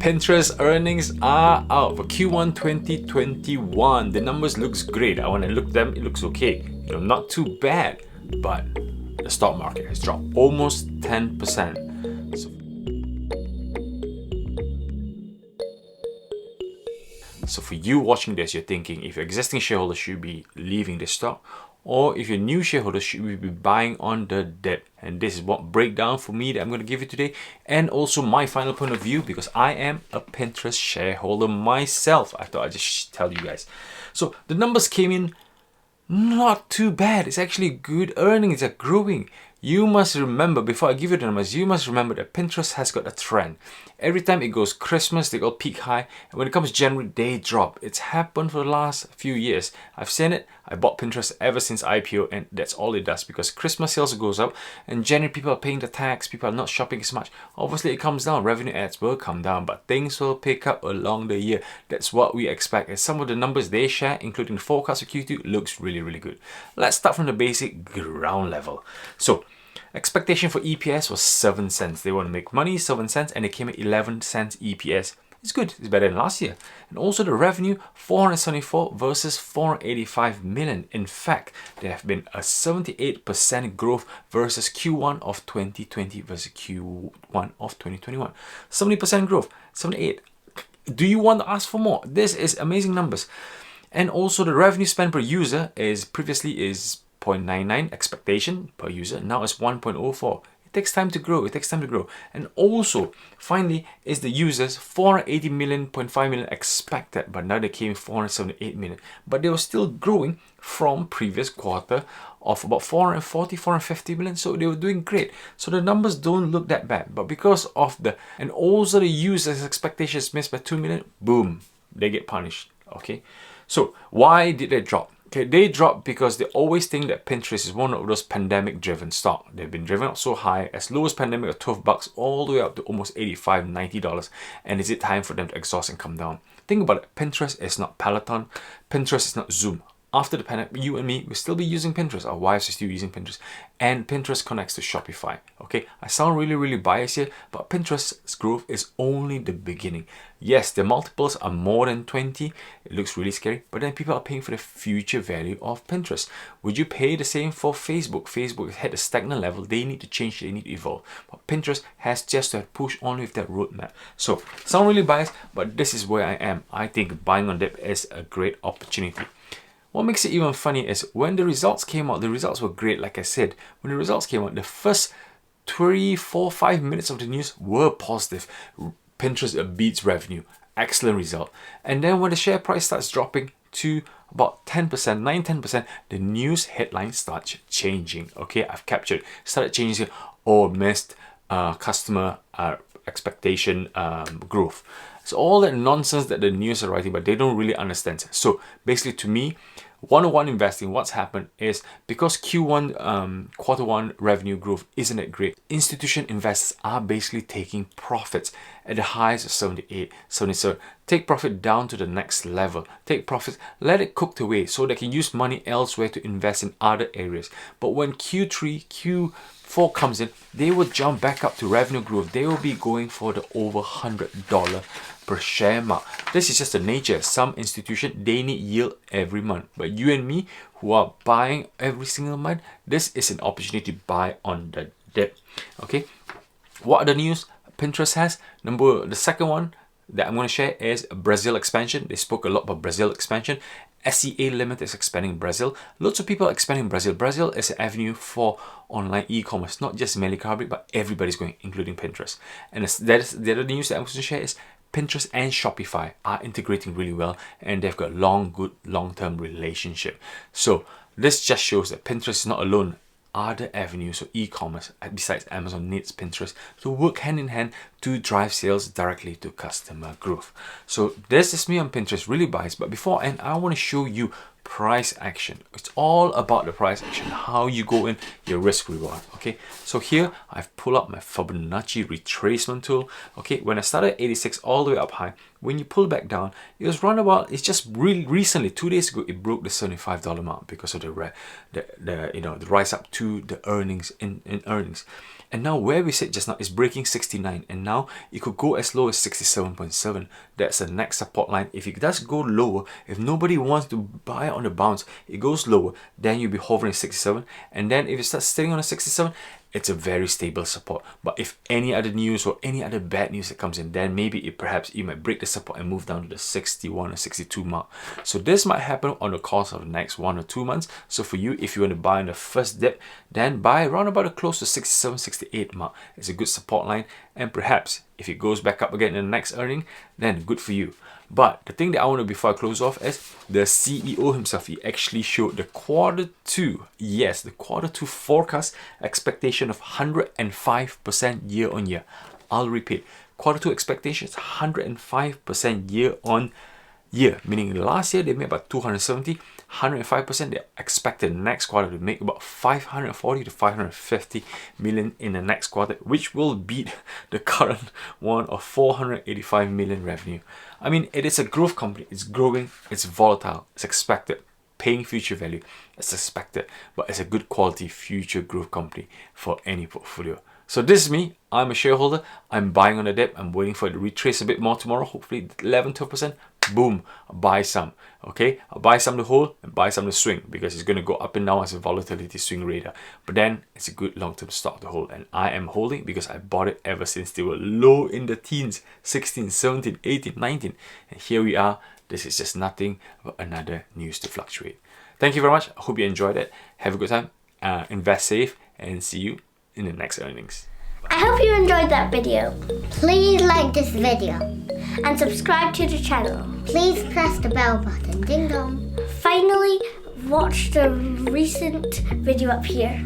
Pinterest earnings are out for Q1 2021. The numbers looks great. I want to look at them. It looks okay. Not too bad. But the stock market has dropped almost 10%. So for you watching this, you're thinking if you're existing shareholder, should be leaving the stock, or if you're new shareholder, should we be buying on the dip? And this is what breakdown for me that I'm going to give you today, and also my final point of view, because I am a Pinterest shareholder myself. I thought I'd just tell you guys. So the numbers came in not too bad. It's actually good. Earnings are growing. You must remember, before I give you the numbers, you must remember that Pinterest has got a trend. Every time it goes Christmas, they go peak high, and when it comes January, they drop. It's happened for the last few years. I've seen it. I bought Pinterest ever since IPO, and that's all it does, because Christmas sales goes up, and January people are paying the tax, people are not shopping as much. Obviously, it comes down. Revenue ads will come down, but things will pick up along the year. That's what we expect. And some of the numbers they share, including the forecast for Q2, looks really, really good. Let's start from the basic ground level. So, expectation for EPS was 7 cents. They want to make money, 7 cents, and they came at 11 cents EPS. It's good. It's better than last year. And also the revenue, 474 versus 485 million. In fact, there have been a 78% growth versus Q1 of 2020 versus Q1 of 2021. 70% growth, 78. Do you want to ask for more? This is amazing numbers. And also the revenue spent per user is previously 0.99 expectation per user. Now it's 1.04. It takes time to grow. And also, finally, is the users 480 million, 0.5 million expected, but now they came 478 million. But they were still growing from previous quarter of about 440, 450 million. So they were doing great. So the numbers don't look that bad. But because of and also the users' expectations missed by 2 million, boom, they get punished. Okay. So why did they drop? Okay, they dropped because they always think that Pinterest is one of those pandemic-driven stock. They've been driven up so high, as low as pandemic of $12, all the way up to almost $85, $90. And is it time for them to exhaust and come down? Think about it. Pinterest is not Peloton. Pinterest is not Zoom. After the pandemic, you and me will still be using Pinterest. Our wives are still using Pinterest. And Pinterest connects to Shopify. Okay, I sound really, really biased here, but Pinterest's growth is only the beginning. Yes, the multiples are more than 20. It looks really scary, but then people are paying for the future value of Pinterest. Would you pay the same for Facebook? Facebook has hit a stagnant level. They need to change, they need to evolve. But Pinterest has just to push on with that roadmap. So, sound really biased, but this is where I am. I think buying on dip is a great opportunity. What makes it even funny is when the results came out, the results were great, like I said. When the results came out, the first 3, 4, 5 minutes of the news were positive. Pinterest beats revenue. Excellent result. And then when the share price starts dropping to about 10%, 9-10%, the news headline starts changing. Okay, I've captured. Started changing. Oh, missed customer expectation growth. It's all that nonsense that the news are writing, but they don't really understand. So basically, to me, 101 investing, what's happened is because Q1 quarter one revenue growth isn't that great, institution investors are basically taking profits at the highs of 78, 77. Take profit down to the next level. Take profits, let it cook away so they can use money elsewhere to invest in other areas. But when Q3, Q4 comes in, they will jump back up to revenue growth. They will be going for the over $100 per share mark. This is just the nature. Some institution, they need yield every month. But you and me, who are buying every single month, this is an opportunity to buy on the dip. Okay, what are the news Pinterest has? The second one that I'm going to share is Brazil expansion. They spoke a lot about Brazil expansion. SEA Limited is expanding Brazil. Lots of people are expanding Brazil. Brazil is an avenue for online e-commerce, not just Mercado, but everybody's going, including Pinterest. And the other news that I'm going to share is Pinterest and Shopify are integrating really well, and they've got good long-term relationship. So this just shows that Pinterest is not alone. Other avenues of e-commerce besides Amazon needs Pinterest to work hand in hand to drive sales directly to customer growth. So this is me on Pinterest, really biased. But before I end, I want to show you price action. It's all about the price action, how you go in, your risk reward. Okay, so here I've pulled up my Fibonacci retracement tool. Okay, when I started at 86 all the way up high, when you pull back down, it was roundabout. It's just really recently, 2 days ago, it broke the $75 mark because of the rise up to the earnings in earnings. And now where we said just now is breaking 69, and now it could go as low as 67.7. That's the next support line. If it does go lower, if nobody wants to buy on the bounce, it goes lower, then you'll be hovering 67. And then if it starts staying on a 67, it's a very stable support. But if any other news or any other bad news that comes in, then maybe perhaps you might break the support and move down to the 61 or 62 mark. So this might happen on the course of the next 1 or 2 months. So for you, if you want to buy on the first dip, then buy around about close to 67, 68 mark. It's a good support line, and perhaps if it goes back up again in the next earning, then good for you. But the thing that I want to, before I close off, is the CEO himself. He actually showed the Q2, yes, the Q2 forecast expectation of 105% year on year. I'll repeat, Q2 expectations 105% year on year, meaning last year they made about 270, 105%. They expected next quarter to make about 540 to 550 million in the next quarter, which will beat the current one of 485 million revenue. I mean, it is a growth company. It's growing, it's volatile, it's expected, paying future value, it's expected, but it's a good quality future growth company for any portfolio. So this is me. I'm a shareholder. I'm buying on the dip. I'm waiting for it to retrace a bit more tomorrow. Hopefully 11-12%. Boom. I'll buy some. Okay. I'll buy some to hold and buy some to swing, because it's going to go up and down as a volatility swing radar. But then it's a good long-term stock to hold. And I am holding because I bought it ever since they were low in the teens, 16, 17, 18, 19. And here we are. This is just nothing but another news to fluctuate. Thank you very much. I hope you enjoyed it. Have a good time. Invest safe, and see you in the next earnings. I hope you enjoyed that video. Please like this video and subscribe to the channel. Please press the bell button. Ding dong. Finally, watch the recent video up here.